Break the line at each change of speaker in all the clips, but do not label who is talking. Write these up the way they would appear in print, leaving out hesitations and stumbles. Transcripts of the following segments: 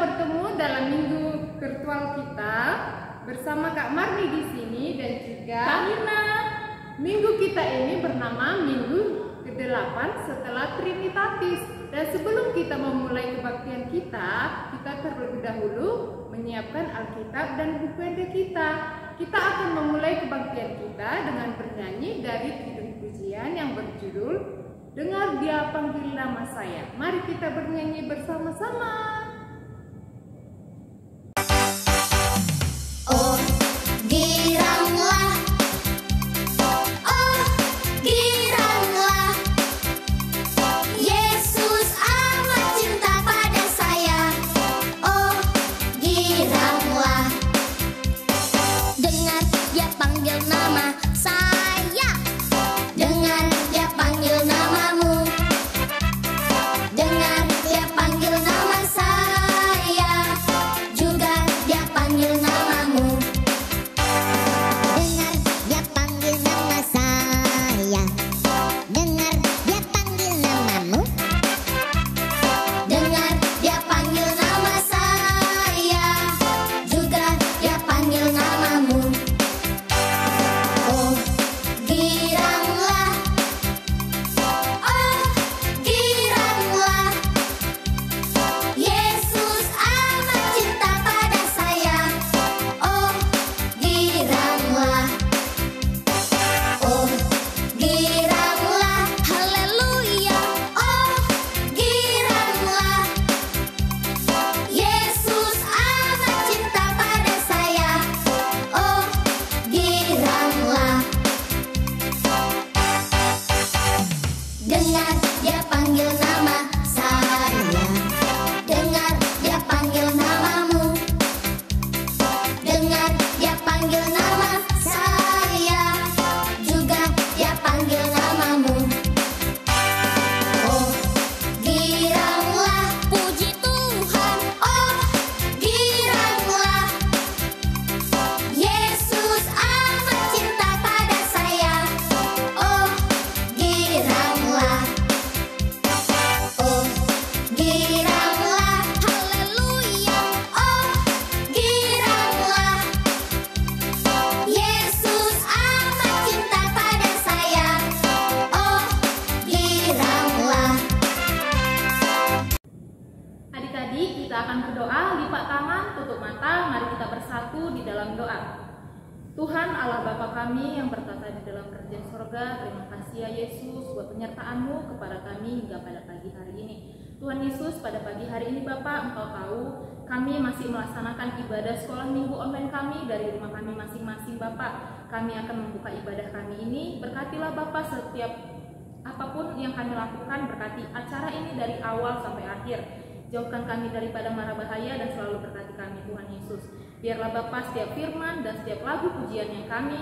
bertemu dalam minggu virtual kita bersama Kak Marni di sini dan juga
Kak Nina.
Minggu kita ini bernama Minggu ke-8 setelah Trinitatis. Dan sebelum kita memulai kebaktian kita terlebih dahulu menyiapkan Alkitab dan buku ende kita. Kita akan memulai kebaktian kita dengan bernyanyi dari kidung pujian yang berjudul Dengar Dia Panggil Nama Saya. Mari kita bernyanyi bersama-sama.
Oh, giranglah. Oh, giranglah. Yesus amat cinta pada saya. Oh, giranglah. Dengar Dia panggil nama saya. Dengar Dia panggil namamu. Dengar Dia panggil nama saya. Juga Dia panggil namamu. Dengar Dia panggil nama saya. Dengar Dia panggil namamu. Dengar Dia panggil nama saya. Juga Dia panggil namamu. Oh, giranglah. Oh, giranglah. Yesus amat cinta pada saya. Oh, giranglah. Oh, giranglah. Haleluya. Oh, giranglah. Yesus amat cinta pada saya. Oh, giranglah. Dengar Dia panggil nama saya. Dengar Dia panggil namamu. Dengar Dia panggil nama saya. Juga Dia panggil namamu. Oh, giranglah. Puji Tuhan. Oh, giranglah. Yesus amat cinta pada saya. Oh, giranglah. Oh, giranglah. Haleluya. Oh, giranglah. Yesus amat cinta pada saya. Oh, giranglah.
Adik-adik, kita akan berdoa, lipat tangan, tutup mata, mari kita bersatu di dalam doa. Tuhan Allah Bapa kami yang bertata di dalam kerajaan sorga, terima kasih ya Yesus buat penyertaan-Mu kepada kami hingga pada pagi hari ini. Tuhan Yesus, pada pagi hari ini Bapak, Engkau tahu kami masih melaksanakan ibadah sekolah minggu online kami dari rumah kami masing-masing Bapak. Kami akan membuka ibadah kami ini, berkatilah Bapak setiap apapun yang kami lakukan, berkati acara ini dari awal sampai akhir. Jauhkan kami daripada mara bahaya dan selalu berkati kami Tuhan Yesus. Biarlah Bapa setiap firman dan setiap lagu pujian yang kami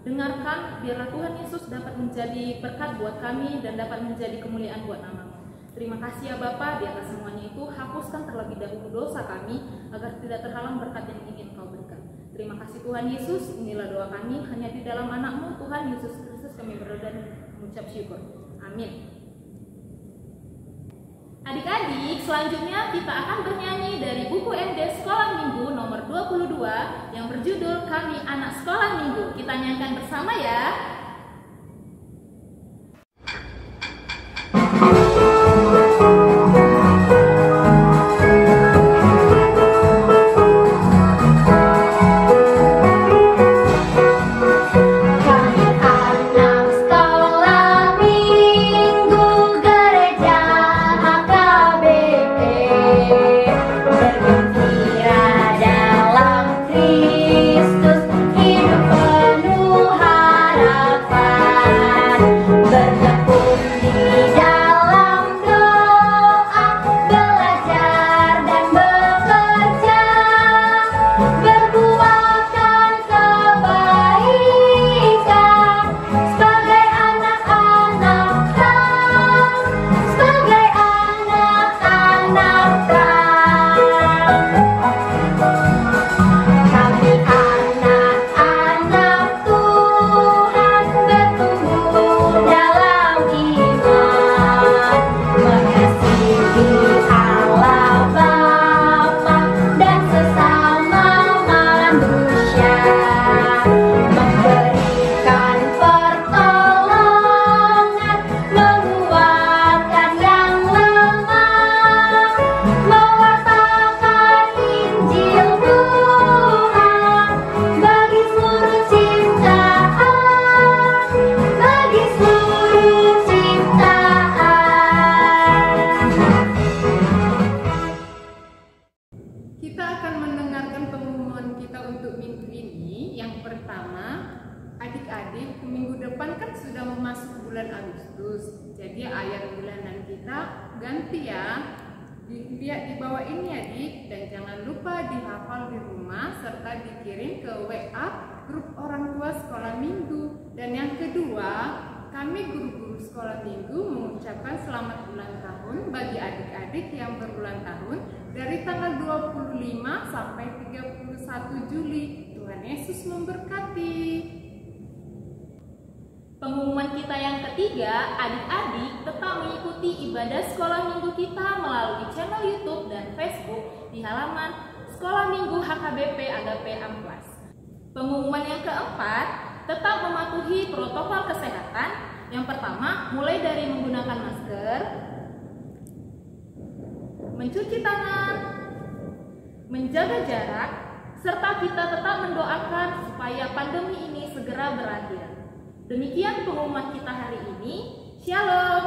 dengarkan, biarlah Tuhan Yesus dapat menjadi berkat buat kami dan dapat menjadi kemuliaan buat nama-Mu. Terima kasih ya Bapa, di atas semuanya itu hapuskan terlebih dahulu dosa kami agar tidak terhalang berkat yang ingin Kau berikan. Terima kasih Tuhan Yesus, inilah doa kami hanya di dalam anak-Mu Tuhan Yesus Kristus kami berdoa dan mengucap syukur. Amin. Adik-adik, selanjutnya kita akan bernyanyi dari buku MD Sekolah Minggu nomor 22 yang berjudul Kami Anak Sekolah Minggu. Kita nyanyikan bersama ya.
Kami anak sekolah minggu gereja HKBP, bergembira dalam Kristus, hidup penuh harapan.
bulan Agustus. Jadi ayat bulanan kita ganti ya. Lihat di bawah ini ya Dik, dan jangan lupa dihafal di rumah serta dikirim ke WA grup orang tua sekolah minggu. Dan yang kedua, kami guru-guru sekolah minggu mengucapkan selamat ulang tahun bagi adik-adik yang berulang tahun dari tanggal 25 sampai 31 Juli. Tuhan Yesus memberkati.
Pengumuman kita yang ketiga, adik-adik tetap mengikuti ibadah sekolah minggu kita melalui channel YouTube dan Facebook di halaman Sekolah Minggu HKBP Agape Amplas. Pengumuman yang keempat, tetap mematuhi protokol kesehatan. Yang pertama, mulai dari menggunakan masker, mencuci tangan, menjaga jarak, serta kita tetap mendoakan supaya pandemi ini segera berakhir. Demikian pengumuman kita hari ini. Shalom.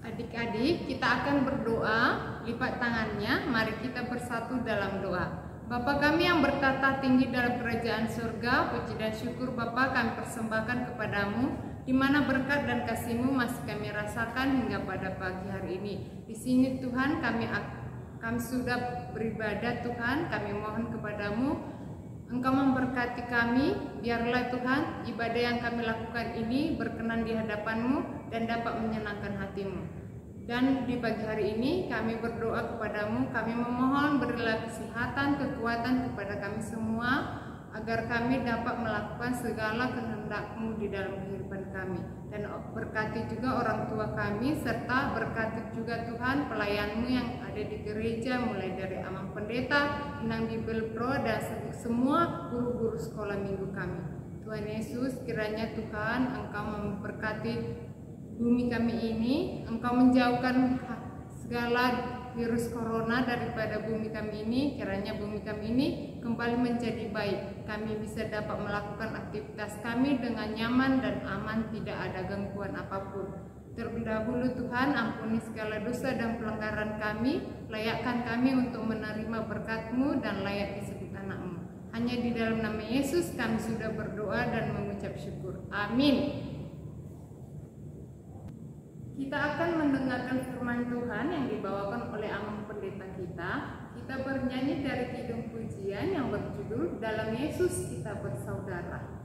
Adik-adik, kita akan berdoa, lipat tangannya, mari kita bersatu dalam doa. Bapa kami yang bertata tinggi dalam kerajaan surga, puji dan syukur Bapa kami persembahkan kepadamu, di mana berkat dan kasih-Mu masih kami rasakan hingga pada pagi hari ini. Di sini Tuhan kami sudah beribadah Tuhan, kami mohon kepadamu, Engkau memberkati kami, biarlah Tuhan ibadah yang kami lakukan ini berkenan di hadapan-Mu dan dapat menyenangkan hati-Mu. Dan di pagi hari ini kami berdoa kepadamu, kami memohon berilah kesehatan, kekuatan kepada kami semua, agar kami dapat melakukan segala kehendak-Mu di dalam kehidupan kami. Dan berkati juga orang tua kami, serta berkati juga Tuhan pelayan-Mu yang ada di gereja, mulai dari Amang Pendeta, Inang Bibel Pro, dan semua guru-guru sekolah minggu kami. Tuhan Yesus, kiranya Tuhan Engkau memberkati bumi kami ini, Engkau menjauhkan segala virus corona daripada bumi kami ini, kiranya bumi kami ini kembali menjadi baik. Kami bisa dapat melakukan aktivitas kami dengan nyaman dan aman, tidak ada gangguan apapun. Terlebih dahulu Tuhan, ampuni segala dosa dan pelanggaran kami, layakkan kami untuk menerima berkat-Mu dan layak disebut anak-Mu. Hanya di dalam nama Yesus kami sudah berdoa dan mengucap syukur. Amin. Kita akan mendengarkan firman Tuhan yang dibawakan oleh Amang Pendeta kita. Kita bernyanyi dari kidung pujian yang berjudul Dalam Yesus Kita Bersaudara.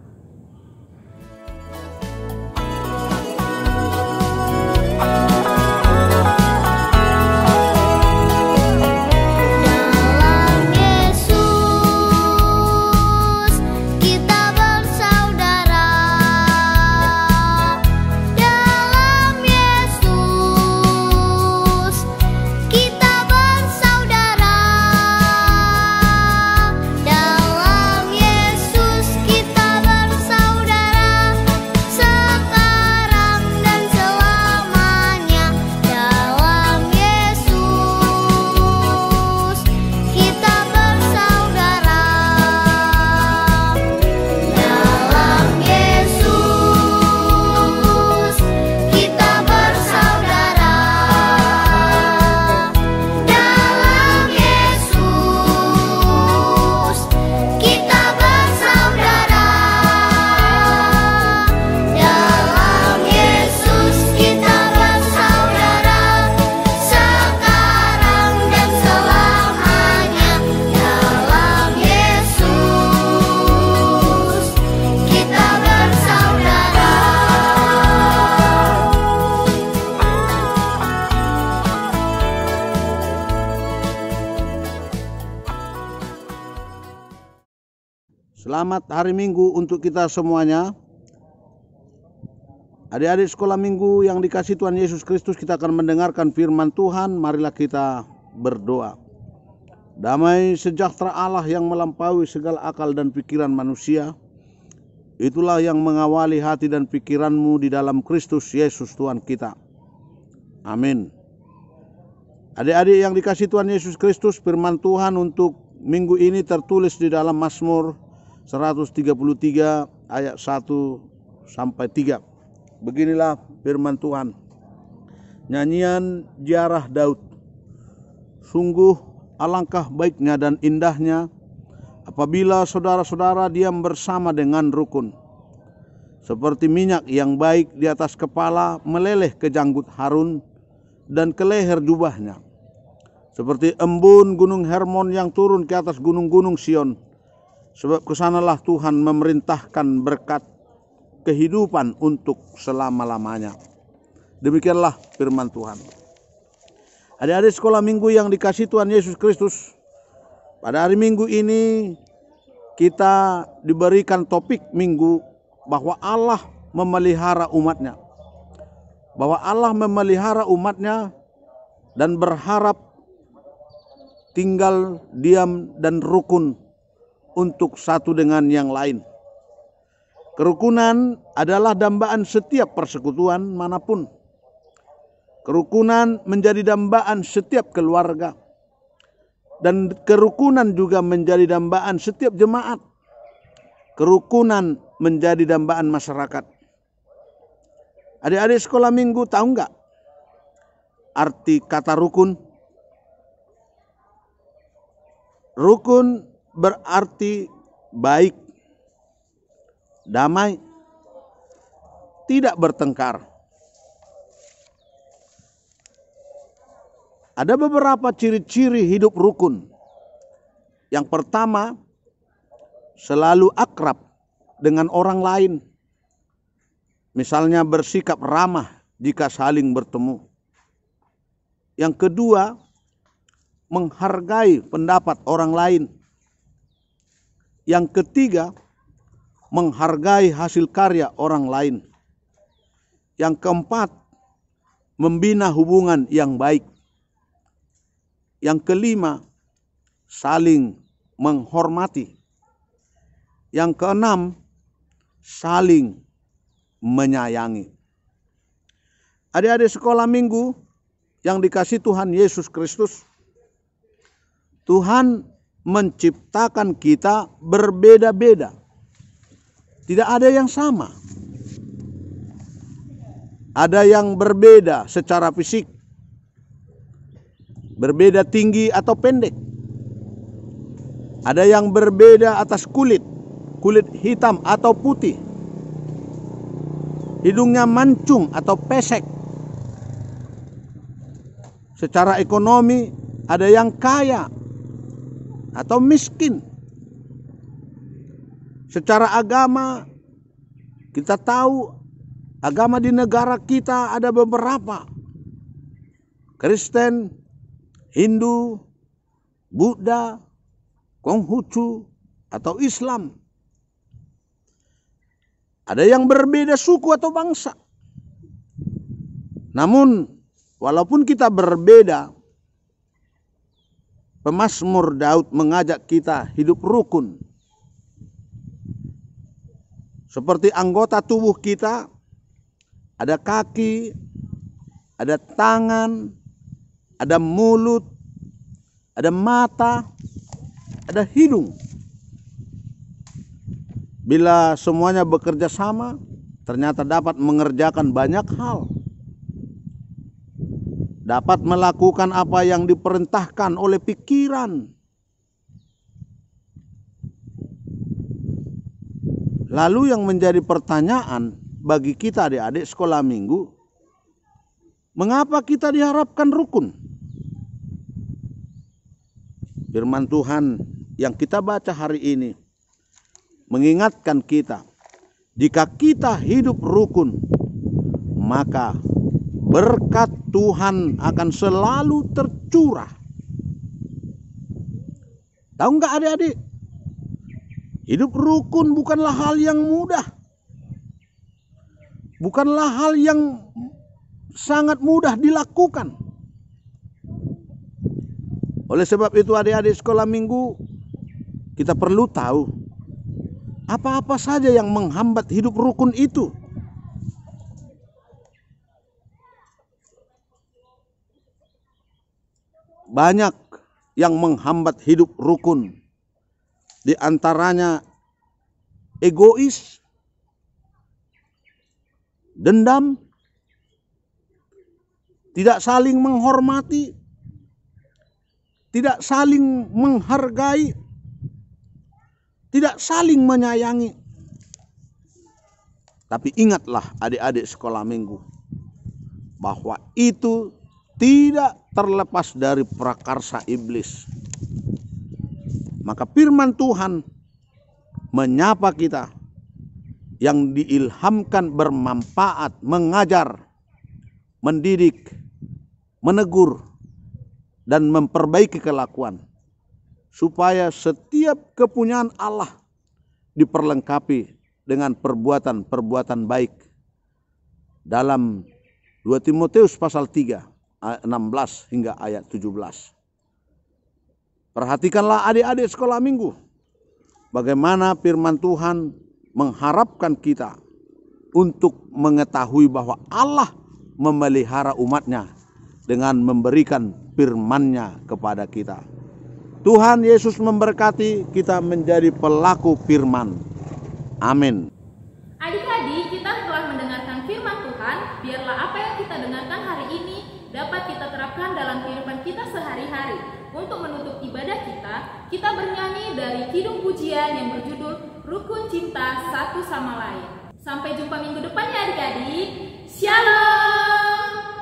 Selamat hari Minggu untuk kita semuanya. Adik-adik sekolah minggu yang dikasihi Tuhan Yesus Kristus, kita akan mendengarkan firman Tuhan. Marilah kita berdoa. Damai sejahtera Allah yang melampaui segala akal dan pikiran manusia, itulah yang mengawali hati dan pikiranmu di dalam Kristus Yesus Tuhan kita. Amin. Adik-adik yang dikasihi Tuhan Yesus Kristus, firman Tuhan untuk minggu ini tertulis di dalam Mazmur 133 ayat 1 sampai 3. Beginilah firman Tuhan. Nyanyian ziarah Daud. Sungguh alangkah baiknya dan indahnya apabila saudara-saudara diam bersama dengan rukun. seperti minyak yang baik di atas kepala meleleh ke janggut Harun dan ke leher jubahnya, seperti embun gunung Hermon yang turun ke atas gunung-gunung Sion, sebab kesanalah Tuhan memerintahkan berkat kehidupan untuk selama-lamanya. Demikianlah firman Tuhan. Adik-adik sekolah minggu yang dikasihi Tuhan Yesus Kristus, pada hari Minggu ini kita diberikan topik minggu bahwa Allah memelihara umatnya. Bahwa Allah memelihara umatnya dan berharap tinggal diam dan rukun untuk satu dengan yang lain. Kerukunan adalah dambaan setiap persekutuan manapun. Kerukunan menjadi dambaan setiap keluarga. Dan kerukunan juga menjadi dambaan setiap jemaat. Kerukunan menjadi dambaan masyarakat. Adik-adik sekolah minggu tahu nggak arti kata rukun? Rukun berarti baik, damai, tidak bertengkar. Ada beberapa ciri-ciri hidup rukun. Yang pertama, selalu akrab dengan orang lain. Misalnya bersikap ramah jika saling bertemu. Yang kedua, menghargai pendapat orang lain. Yang ketiga, menghargai hasil karya orang lain. Yang keempat, membina hubungan yang baik. Yang kelima, saling menghormati. Yang keenam, saling menyayangi. Adik-adik sekolah minggu yang dikasihi Tuhan Yesus Kristus, Tuhan menciptakan kita berbeda-beda. Tidak ada yang sama. Ada yang berbeda secara fisik. Berbeda tinggi atau pendek. Ada yang berbeda atas kulit. Kulit hitam atau putih. Hidungnya mancung atau pesek. Secara ekonomi ada yang kaya atau miskin. Secara agama kita tahu agama di negara kita ada beberapa. Kristen, Hindu, Buddha, Konghucu atau Islam. Ada yang berbeda suku atau bangsa. Namun walaupun kita berbeda, pemazmur Daud mengajak kita hidup rukun. Seperti anggota tubuh kita, ada kaki, ada tangan, ada mulut, ada mata, ada hidung. Bila semuanya bekerja sama, ternyata dapat mengerjakan banyak hal. Dapat melakukan apa yang diperintahkan oleh pikiran. Lalu yang menjadi pertanyaan bagi kita adik-adik sekolah minggu, mengapa kita diharapkan rukun? Firman Tuhan yang kita baca hari ini mengingatkan kita, jika kita hidup rukun, maka berkat Tuhan akan selalu tercurah. Tahu nggak adik-adik? Hidup rukun bukanlah hal yang mudah. Bukanlah hal yang sangat mudah dilakukan. Oleh sebab itu adik-adik sekolah minggu, kita perlu tahu apa-apa saja yang menghambat hidup rukun itu. Banyak yang menghambat hidup rukun. Di antaranya egois, dendam, tidak saling menghormati, tidak saling menghargai, tidak saling menyayangi. Tapi ingatlah adik-adik sekolah minggu, bahwa itu tidak terlepas dari prakarsa iblis. Maka firman Tuhan menyapa kita yang diilhamkan bermanfaat, mengajar, mendidik, menegur, dan memperbaiki kelakuan, supaya setiap kepunyaan Allah diperlengkapi dengan perbuatan-perbuatan baik. Dalam 2 Timotius pasal 3 ayat 16 hingga ayat 17. Perhatikanlah adik-adik sekolah minggu, bagaimana firman Tuhan mengharapkan kita untuk mengetahui bahwa Allah memelihara umatnya dengan memberikan firman-Nya kepada kita. Tuhan Yesus memberkati kita menjadi pelaku firman. Amin.
Adik-adik, kita telah mendengarkan firman Tuhan. Biarlah apa yang kita dengarkan hari ini dapat kita terapkan dalam kehidupan kita sehari-hari. Untuk menutup ibadah kita bernyanyi dari kidung pujian yang berjudul Rukun Cinta Satu Sama Lain. Sampai jumpa minggu depan ya adik-adik. Shalom.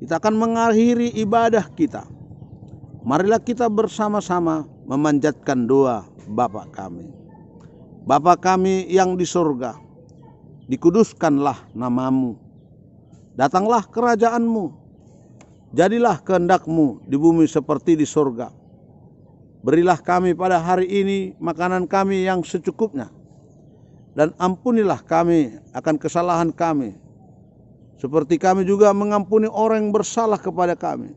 Kita akan mengakhiri ibadah kita. Marilah kita bersama-sama memanjatkan doa Bapa kami. Bapa kami yang di surga, dikuduskanlah namamu. Datanglah kerajaanmu. Jadilah kehendak-Mu di bumi seperti di surga. Berilah kami pada hari ini makanan kami yang secukupnya. Dan ampunilah kami akan kesalahan kami, seperti kami juga mengampuni orang yang bersalah kepada kami.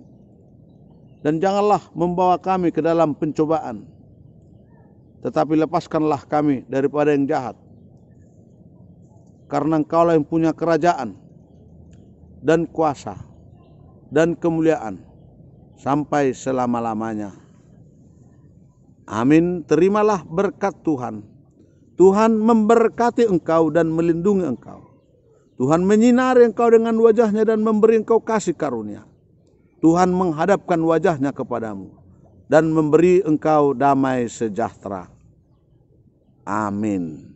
Dan janganlah membawa kami ke dalam pencobaan, tetapi lepaskanlah kami daripada yang jahat. Karena Engkaulah yang punya kerajaan dan kuasa dan kemuliaan sampai selama-lamanya. Amin. Terimalah berkat Tuhan. Tuhan memberkati engkau dan melindungi engkau. Tuhan menyinari engkau dengan wajahnya dan memberi engkau kasih karunia. Tuhan menghadapkan wajahnya kepadamu dan memberi engkau damai sejahtera. Amin.